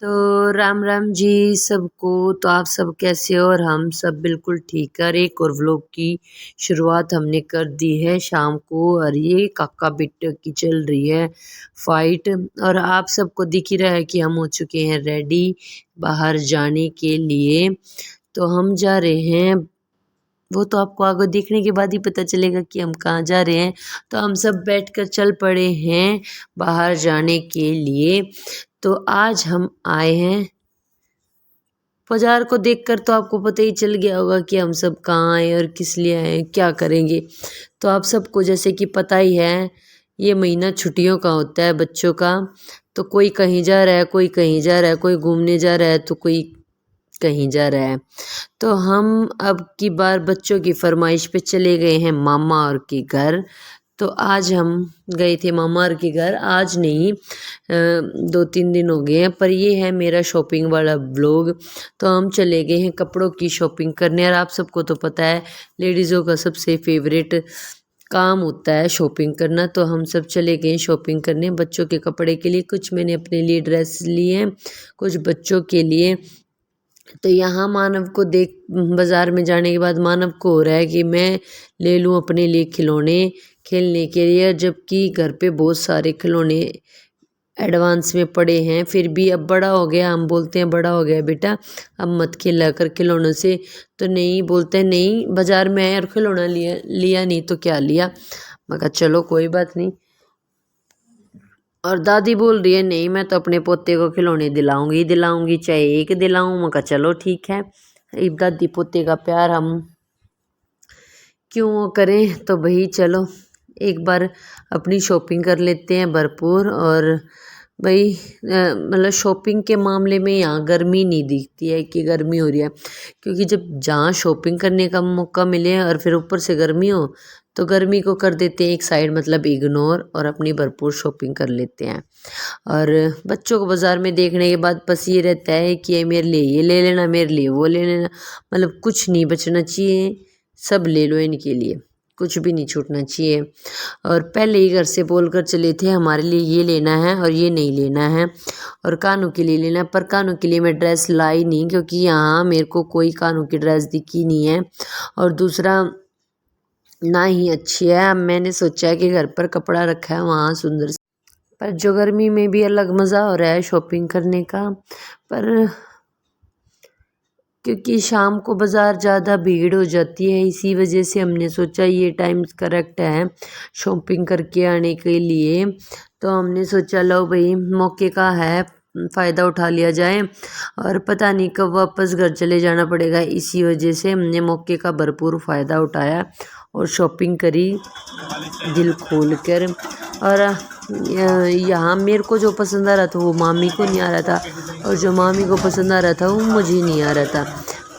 तो राम राम जी सबको। तो आप सब कैसे हो? और हम सब बिल्कुल ठीक है। और एक और व्लॉग की शुरुआत हमने कर दी है शाम को। और ये काका बिट्टू की चल रही है फाइट। और आप सबको दिख ही रहा है कि हम हो चुके हैं रेडी बाहर जाने के लिए। तो हम जा रहे हैं, वो तो आपको आगे देखने के बाद ही पता चलेगा कि हम कहाँ जा रहे हैं। तो हम सब बैठकर चल पड़े हैं बाहर जाने के लिए। तो आज हम आए हैं बाजार को देखकर, तो आपको पता ही चल गया होगा कि हम सब कहाँ आए और किस लिए आए हैं, क्या करेंगे। तो आप सबको जैसे कि पता ही है, ये महीना छुट्टियों का होता है बच्चों का। तो कोई कहीं जा रहा है, कोई कहीं जा रहा है, कोई घूमने जा रहा है, तो कोई कहीं जा रहा है। तो हम अब की बार बच्चों की फरमाइश पे चले गए हैं मामा और के घर। तो आज हम गए थे मामा और के घर। आज नहीं, 2-3 दिन हो गए हैं, पर ये है मेरा शॉपिंग वाला ब्लॉग। तो हम चले गए हैं कपड़ों की शॉपिंग करने। और आप सबको तो पता है लेडीज़ों का सबसे फेवरेट काम होता है शॉपिंग करना। तो हम सब चले गए शॉपिंग करने बच्चों के कपड़े के लिए। कुछ मैंने अपने लिए ड्रेस लिए हैं, कुछ बच्चों के लिए। तो यहाँ मानव को देख, बाज़ार में जाने के बाद मानव को हो रहा है कि मैं ले लूँ अपने लिए खिलौने खेलने के लिए, जबकि घर पे बहुत सारे खिलौने एडवांस में पड़े हैं। फिर भी अब बड़ा हो गया, हम बोलते हैं बड़ा हो गया बेटा, अब मत खेला कर खिलौनों से। तो नहीं, बोलते हैं नहीं, बाज़ार में आए और खिलौना लिया लिया नहीं तो क्या लिया। मैं कहा चलो कोई बात नहीं। और दादी बोल रही है नहीं, मैं तो अपने पोते को खिलौने दिलाऊंगी दिलाऊंगी, चाहे एक दिलाऊं। मैं कहा चलो ठीक है, अब दादी पोते का प्यार हम क्यों वो करें। तो भाई चलो एक बार अपनी शॉपिंग कर लेते हैं भरपूर। और भाई मतलब शॉपिंग के मामले में यहाँ गर्मी नहीं दिखती है कि गर्मी हो रही है, क्योंकि जब जहाँ शॉपिंग करने का मौका मिले और फिर ऊपर से गर्मी हो, तो गर्मी को कर देते हैं एक साइड, मतलब इग्नोर, और अपनी भरपूर शॉपिंग कर लेते हैं। और बच्चों को बाज़ार में देखने के बाद बस ये रहता है कि ये मेरे लिए ये ले लेना, मेरे लिए वो ले लेना, मतलब कुछ नहीं बचना चाहिए, सब ले लो इनके लिए, कुछ भी नहीं छूटना चाहिए। और पहले ही घर से बोल कर चले थे हमारे लिए ये लेना है और ये नहीं लेना है, और कानू के लिए लेना है। पर कानू के लिए मैं ड्रेस लाई नहीं, क्योंकि यहाँ मेरे को कोई कानू की ड्रेस दिखी नहीं है। और दूसरा ना ही अच्छी है। अब मैंने सोचा है कि घर पर कपड़ा रखा है वहाँ सुंदर, पर जो गर्मी में भी अलग मज़ा हो रहा है शॉपिंग करने का। पर क्योंकि शाम को बाज़ार ज़्यादा भीड़ हो जाती है, इसी वजह से हमने सोचा ये टाइम करेक्ट है शॉपिंग करके आने के लिए। तो हमने सोचा लो भाई मौके का है, फ़ायदा उठा लिया जाए। और पता नहीं कब वापस घर चले जाना पड़ेगा, इसी वजह से हमने मौके का भरपूर फ़ायदा उठाया और शॉपिंग करी दिल खोल कर। और यहाँ मेरे को जो पसंद आ रहा था वो मामी को नहीं आ रहा था, और जो मामी को पसंद आ रहा था वो मुझे नहीं आ रहा था।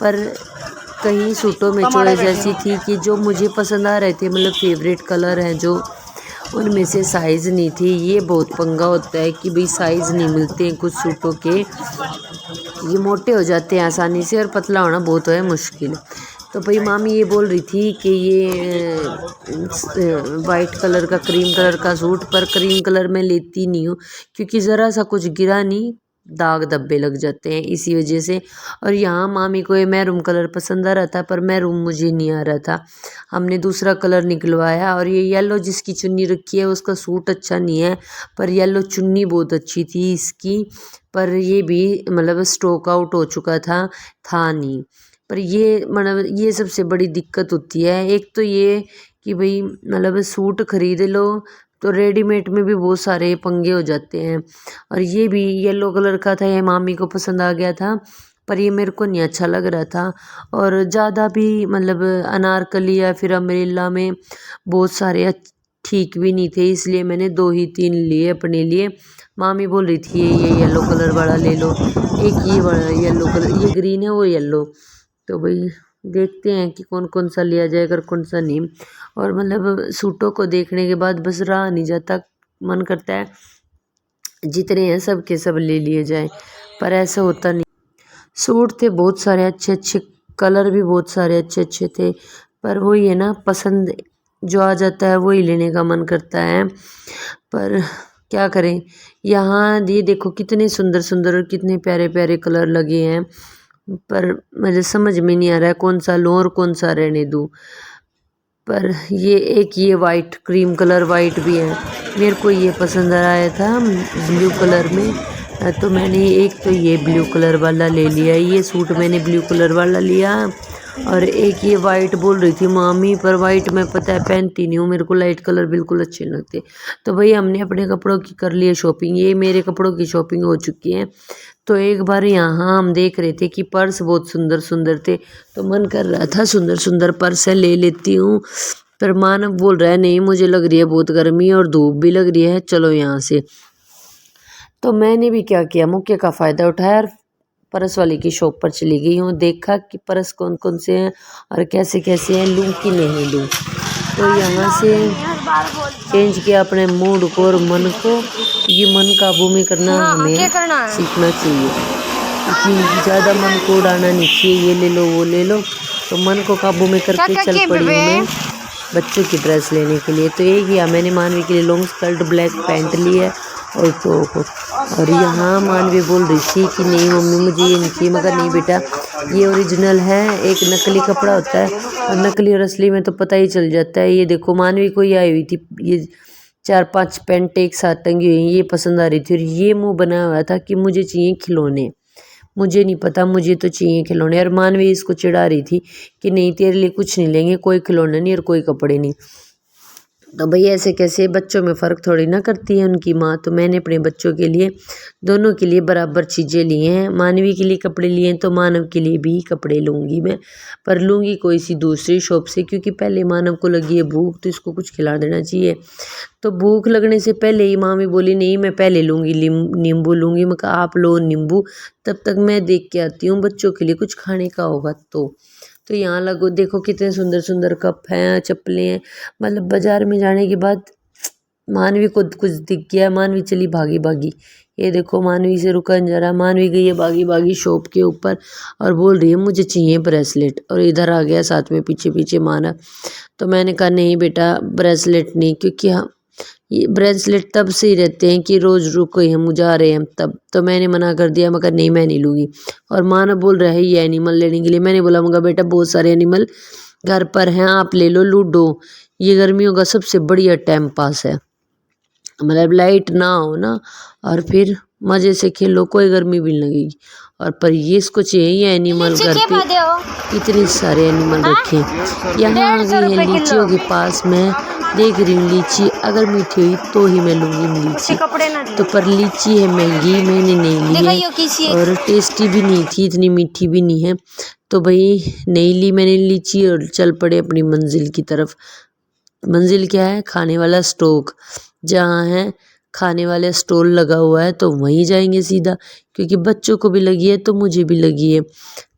पर कहीं सूटों में चॉइस ऐसी थी कि जो मुझे पसंद आ रहे थे, मतलब फेवरेट कलर हैं जो, उनमें से साइज़ नहीं थी। ये बहुत पंगा होता है कि भाई साइज़ नहीं मिलते हैं कुछ सूटों के, ये मोटे हो जाते हैं आसानी से और पतला होना बहुत है मुश्किल। तो भाई मामी ये बोल रही थी कि ये वाइट कलर का, क्रीम कलर का सूट, पर क्रीम कलर में लेती नहीं हूँ, क्योंकि ज़रा सा कुछ गिरा नहीं दाग धब्बे लग जाते हैं, इसी वजह से। और यहाँ मामी को ये मैरून कलर पसंद आ रहा था, पर मैरून मुझे नहीं आ रहा था। हमने दूसरा कलर निकलवाया। और ये येलो जिसकी चुन्नी रखी है उसका सूट अच्छा नहीं है, पर येलो चुन्नी बहुत अच्छी थी इसकी। पर ये भी मतलब स्टॉक आउट हो चुका था नहीं। पर ये मतलब ये सबसे बड़ी दिक्कत होती है। एक तो ये कि भाई मतलब सूट खरीद लो तो रेडीमेड में भी बहुत सारे पंगे हो जाते हैं। और ये भी येलो कलर का था, ये मामी को पसंद आ गया था, पर ये मेरे को नहीं अच्छा लग रहा था। और ज़्यादा भी मतलब अनारकली या फिर अम्ब्रेला में बहुत सारे ठीक भी नहीं थे, इसलिए मैंने 2 ही 3 लिए अपने लिए। मामी बोल रही थी ये येलो कलर वाला ले लो, एक ये वाला येलो कलर, ये ग्रीन है वो येलो। तो भाई देखते हैं कि कौन कौन सा लिया जाएगा और कौन सा नहीं। और मतलब सूटों को देखने के बाद बस रहा नहीं जाता, मन करता है जितने हैं सब के सब ले लिए जाए, पर ऐसा होता नहीं। सूट थे बहुत सारे अच्छे अच्छे, कलर भी बहुत सारे अच्छे अच्छे थे, पर वही है ना, पसंद जो आ जाता है वही लेने का मन करता है। पर क्या करें। यहाँ ये देखो कितने सुंदर सुंदर और कितने प्यारे प्यारे कलर लगे हैं, पर मुझे समझ में नहीं आ रहा है कौन सा लूँ और कौन सा रहने दूँ। पर ये वाइट क्रीम कलर वाइट भी है, मेरे को ये पसंद आया था ब्लू कलर में, तो मैंने एक तो ये ब्लू कलर वाला ले लिया, ये सूट मैंने ब्लू कलर वाला लिया। और एक ये वाइट बोल रही थी मामी, पर वाइट मैं पता है पहनती नहीं हूँ, मेरे को लाइट कलर बिल्कुल अच्छे नहीं लगते। तो भाई हमने अपने कपड़ों की कर लिए शॉपिंग, ये मेरे कपड़ों की शॉपिंग हो चुकी है। तो एक बार यहाँ हम देख रहे थे कि पर्स बहुत सुंदर सुंदर थे, तो मन कर रहा था सुंदर सुंदर पर्स है ले लेती हूँ। पर मानव बोल रहा है नहीं मुझे लग रही है बहुत गर्मी और धूप भी लग रही है, चलो यहाँ से। तो मैंने भी क्या किया, मौके का फ़ायदा उठाया और परस वाले की शॉप पर चली गई हूँ। देखा कि परस कौन कौन से हैं और कैसे कैसे हैं, लूँ कि नहीं लूँ। तो यहाँ से चेंज किया अपने मूड को और मन को, ये मन काबू में करना हमें सीखना चाहिए, क्योंकि ज़्यादा मन को उड़ाना नहीं चाहिए, ये ले लो वो ले लो। तो मन को काबू में करके चल पड़ी हूँ मैं बच्चों की ड्रेस लेने के लिए। तो ये किया मैंने मानवी के लिए लॉन्ग स्कर्ट ब्लैक पैंट ली है और टॉप। और यहाँ मानवी बोल रही थी कि नहीं मम्मी मुझे ये नहीं चाहिए, मगर नहीं बेटा ये ओरिजिनल है, एक नकली कपड़ा होता है और नकली और असली में तो पता ही चल जाता है। ये देखो मानवी को ये आई हुई थी, ये 4-5 पैंट एक साथ टंगी हुई, ये पसंद आ रही थी और ये मुंह बनाया हुआ था कि मुझे चाहिए खिलौने, मुझे नहीं पता मुझे तो चाहिए खिलौने। और मानवी इसको चिढ़ा रही थी कि नहीं तेरे लिए कुछ नहीं लेंगे, कोई खिलौना नहीं और कोई कपड़े नहीं। तो भाई ऐसे कैसे, बच्चों में फ़र्क थोड़ी ना करती है उनकी माँ। तो मैंने अपने बच्चों के लिए दोनों के लिए बराबर चीज़ें लिए हैं, मानवी के लिए कपड़े लिए हैं तो मानव के लिए भी कपड़े लूँगी मैं, पर लूँगी कोई सी दूसरी शॉप से, क्योंकि पहले मानव को लगी है भूख तो इसको कुछ खिला देना चाहिए। तो भूख लगने से पहले ही मामी बोली नहीं मैं पहले लूँगी नींबू लूँगी। मैं कहा आप लो नींबू, तब तक मैं देख के आती हूँ बच्चों के लिए कुछ खाने का होगा। तो यहाँ लगो देखो कितने सुंदर सुंदर कप हैं, चप्पलें हैं। मतलब बाजार में जाने के बाद मानवी को कुछ दिख गया, मानवी चली भागी भागी, ये देखो मानवी से रुका नहीं जा रहा, मानवी गई है भागी भागी शॉप के ऊपर और बोल रही है मुझे चाहिए ब्रेसलेट। और इधर आ गया साथ में पीछे पीछे मानव। तो मैंने कहा नहीं बेटा ब्रेसलेट नहीं, क्योंकि हम ये ब्रेसलेट तब से ही रहते हैं कि रोज़ रुको हम जा रहे हैं तब। तो मैंने मना कर दिया, मगर नहीं मैं नहीं लूँगी। और मानव बोल रहा है ये एनिमल लेने के लिए, मैंने बोला मगर बेटा बहुत सारे एनिमल घर पर हैं, आप ले लो लूडो, ये गर्मियों का सबसे बढ़िया टाइम पास है, मतलब लाइट ना हो ना और फिर मज़े से खेलो, कोई गर्मी भी नहीं लगेगी। और पर ये इसको चाहिए ये एनिमल, घर पे इतने सारे एनिमल रखे हैं। यहाँ आ गई है लीचियों के पास, मैं देख रही हूँ लीची अगर मीठी हुई तो ही मैं लूँगी लीची। तो पर लीची है महंगी, मैंने नहीं ली है और टेस्टी भी नहीं थी, इतनी मीठी भी नहीं है। तो भाई नहीं ली मैंने लीची और चल पड़े अपनी मंजिल की तरफ। मंजिल क्या है, खाने वाला स्टॉक, जहाँ है खाने वाला स्टॉल लगा हुआ है तो वहीं जाएंगे सीधा, क्योंकि बच्चों को भी लगी है तो मुझे भी लगी है,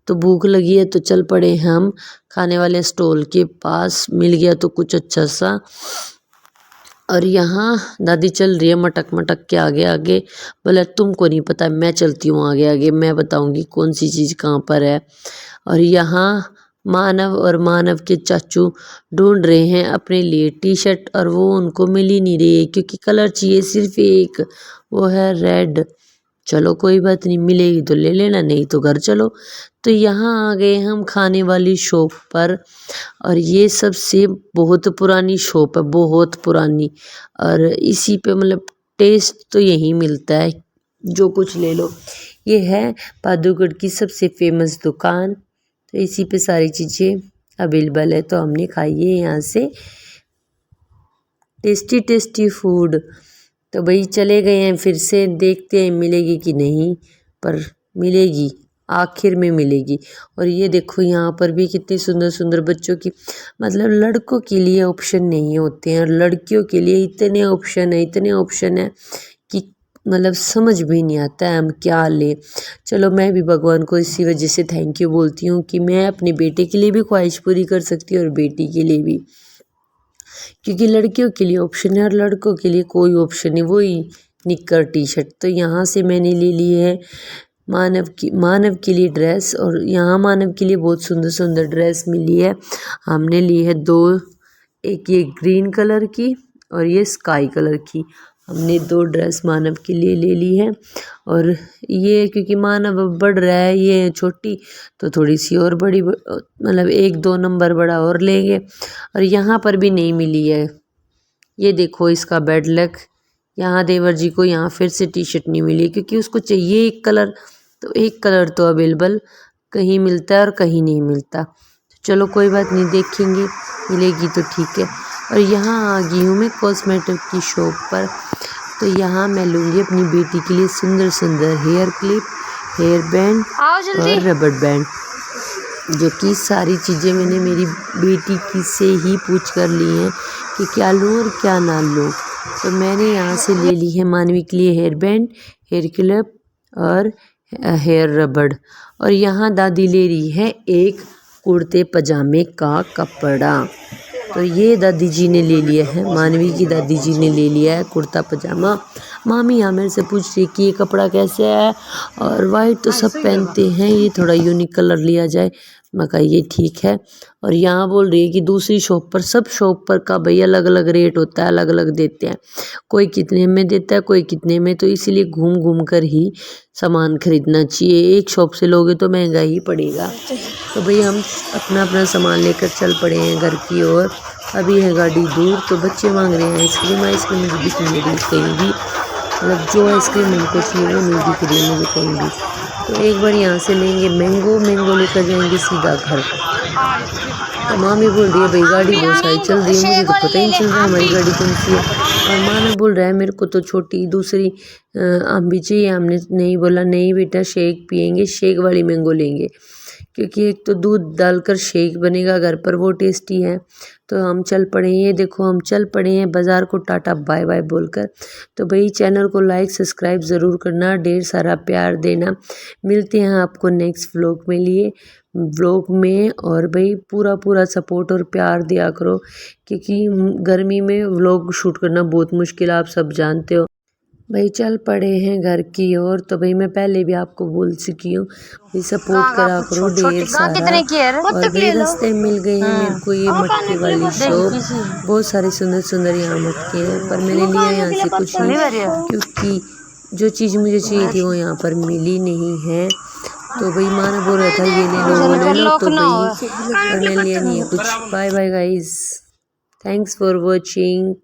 तो भूख लगी है तो चल पड़े हम खाने वाले स्टॉल के पास। मिल गया तो कुछ अच्छा सा। और यहाँ दादी चल रही है मटक मटक के आगे आगे, बोला तुमको नहीं पता मैं चलती हूँ आगे आगे, मैं बताऊँगी कौन सी चीज़ कहाँ पर है। और यहाँ मानव और मानव के चाचू ढूंढ रहे हैं अपने लिए टी शर्ट, और वो उनको मिल ही नहीं रही है क्योंकि कलर चाहिए सिर्फ एक, वो है रेड। चलो कोई बात नहीं, मिलेगी तो ले लेना, नहीं तो घर चलो। तो यहाँ आ गए हम खाने वाली शॉप पर, और ये सबसे बहुत पुरानी शॉप है, बहुत पुरानी। और इसी पे मतलब टेस्ट तो यहीं मिलता है, जो कुछ ले लो। ये है पादूगढ़ की सबसे फेमस दुकान, तो इसी पे सारी चीज़ें अवेलेबल है। तो हमने खाई है यहाँ से टेस्टी टेस्टी फूड। तो भाई चले गए हैं, फिर से देखते हैं मिलेगी कि नहीं, पर मिलेगी, आखिर में मिलेगी। और ये देखो यहाँ पर भी कितनी सुंदर सुंदर बच्चों की, मतलब लड़कों के लिए ऑप्शन नहीं होते हैं और लड़कियों के लिए इतने ऑप्शन है, इतने ऑप्शन है कि मतलब समझ भी नहीं आता है हम क्या ले। चलो मैं भी भगवान को इसी वजह से थैंक यू बोलती हूँ कि मैं अपने बेटे के लिए भी ख्वाहिश पूरी कर सकती हूँ और बेटी के लिए भी, क्योंकि लड़कियों के लिए ऑप्शन है और लड़कों के लिए कोई ऑप्शन नहीं, वही निक्कर टी शर्ट। तो यहाँ से मैंने ले ली है मानव के लिए ड्रेस, और यहाँ मानव के लिए बहुत सुंदर सुंदर ड्रेस मिली है। हमने ली है 2, एक ये ग्रीन कलर की और ये स्काई कलर की। हमने 2 ड्रेस मानव के लिए ले ली है। और ये क्योंकि मानव अब बढ़ रहा है, ये छोटी, तो थोड़ी सी और बड़ी मतलब 1-2 नंबर बड़ा और लेंगे। और यहाँ पर भी नहीं मिली है, ये देखो इसका बैड लक। यहाँ देवर जी को यहाँ फिर से टी शर्ट नहीं मिली क्योंकि उसको चाहिए एक कलर, तो एक कलर तो अवेलेबल कहीं मिलता है और कहीं नहीं मिलता। चलो कोई बात नहीं, देखेंगे, मिलेगी तो ठीक है। और यहाँ आ गई हूँ मैं कॉस्मेटिक की शॉप पर। तो यहाँ मैं लूँगी अपनी बेटी के लिए सुंदर सुंदर हेयर क्लिप, हेयर बैंड और रबड़ बैंड, जो कि सारी चीज़ें मैंने मेरी बेटी की से ही पूछ कर ली हैं कि क्या लूँ और क्या ना लूँ। तो मैंने यहाँ से ले ली है मानवी के लिए हेयर बैंड, हेयर क्लिप और हेयर रबड़। और यहाँ दादी ले रही है एक कुर्ते पजामे का कपड़ा। तो ये दादी जी ने ले लिया है, मानवी की दादी जी ने ले लिया है कुर्ता पजामा। मामी यहाँ मेरे से पूछ रही कि ये कपड़ा कैसे है, और वाइट तो सब पहनते हैं, ये थोड़ा यूनिक कलर लिया जाए। मैं कहा ये ठीक है। और यहाँ बोल रही है कि दूसरी शॉप पर, सब शॉप पर का भाई अलग अलग रेट होता है, अलग अलग देते हैं, कोई कितने में देता है कोई कितने में, तो इसीलिए घूम घूम कर ही सामान खरीदना चाहिए। एक शॉप से लोगे तो महंगा ही पड़ेगा। तो भाई हम अपना अपना सामान लेकर चल पड़े हैं घर की ओर। अभी है गाड़ी दूर, तो बच्चे मांग रहे हैं आइसक्रीम। आइसक्रीम मुझे दिख नहीं रही कहीं भी, मतलब जो आइसक्रीम उनको चाहिए वो नहीं दिख रही मुझे कहीं भी। तो एक बार यहाँ से लेंगे मैंगो लेकर जाएंगे सीधा घर। तो मामी बोल रही है भाई गाड़ी बहुत सारी चल रही है, मुझे तो पता ही नहीं चल रहा हमारी गाड़ी कौन सी है। और माना बोल रहा है मेरे को तो छोटी दूसरी आम भी चाहिए। हमने नहीं बोला नहीं बेटा, शेक पियेंगे, शेक वाली मैंगो लेंगे, क्योंकि एक तो दूध डालकर शेक बनेगा घर पर, वो टेस्टी है। तो हम चल पड़े हैं, ये देखो हम चल पड़े हैं बाज़ार को टाटा बाय बाय बोलकर। तो भाई चैनल को लाइक सब्सक्राइब ज़रूर करना, ढेर सारा प्यार देना। मिलते हैं आपको नेक्स्ट व्लॉग में। और भाई पूरा सपोर्ट और प्यार दिया करो, क्योंकि गर्मी में व्लॉग शूट करना बहुत मुश्किल, आप सब जानते हो। भाई चल पड़े हैं घर की ओर। तो भाई मैं पहले भी आपको बोल चुकी हूँ, भाई सपोर्ट करा करो ढेर सारा। और भाई रास्ते मिल गए हैं मेरे को ये मटके वाली शॉप, बहुत सारे सुंदर सुंदर यहाँ मटके हैं, पर मैंने लिया यहाँ से कुछ नहीं, क्योंकि जो चीज़ मुझे चाहिए थी वो यहाँ पर मिली नहीं है। तो भाई माँ ने बोल रहा था ये ले लो वो ले लो, तो भाई पर मैंने लिया नहीं है कुछ। Bye bye guys, thanks for watching.